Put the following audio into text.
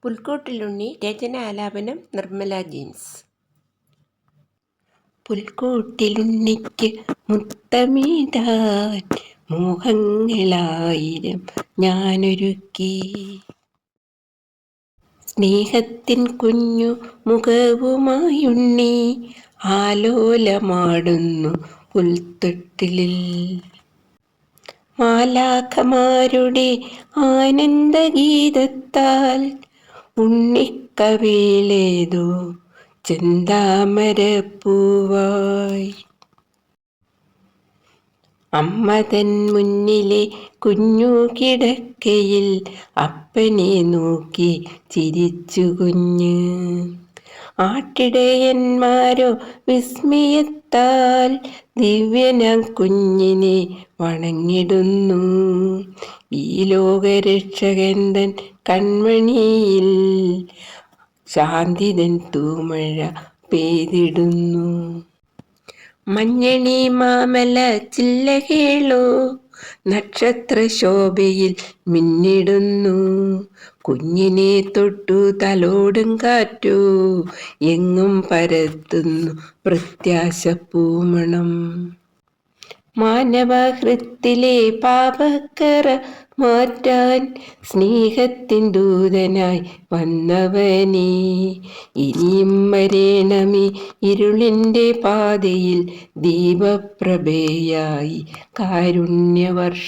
പുൽക്കൂട്ടിലുണ്ണി. രചന ആലാപനം നിർമ്മല ജെയിംസ്. പുൽക്കൂട്ടിലുണ്ണിക്ക് മുത്തമിടാൻ മോഹങ്ങളായിരം ഞാനൊരുക്കി. സ്നേഹത്തിൻ കുഞ്ഞു മുഖവുമായുണ്ണി ആലോലമാടുന്നു പുൽത്തൊട്ടിലിൽ. മാലാഖമാരുടെ ആനന്ദഗീതത്താൽ ഉണ്ണിക്കവിളേതോ ചെന്താമരപ്പൂവായി. അമ്മതൻ മുന്നിലെ കുഞ്ഞു കിടക്കയിൽ അപ്പനെ നോക്കി ചിരിച്ചു കുഞ്ഞ്. ആട്ടിടയന്മാരോ വിസ്മയത്താൽ ദിവ്യനാം കുഞ്ഞിനെ വണങ്ങിടുന്നു. ഈ ലോകരക്ഷകൻ തൻ കൺമണിയിൽ ശാന്തിതൻ തൂമഴ പെയ്തിടുന്നു. മഞ്ഞണി മാമല ചില്ലകളോ നക്ഷത്രശോഭയിൽ മിന്നിടുന്നു. കുഞ്ഞിനെ തൊട്ടു തലോടും കാറ്റോ എങ്ങും പരത്തുന്നു പ്രത്യാശപ്പൂമണം. മാനവഹൃത്തിലെ പാപക്കറ മാറ്റാൻ സ്നേഹത്തിൻ ദൂതനായി വന്നവനേ, ഇനിയും വരേണമീ ഇരുളിൻ്റെ പാതയിൽ ദീപപ്രഭയായി കാരുണ്യവർഷമായി.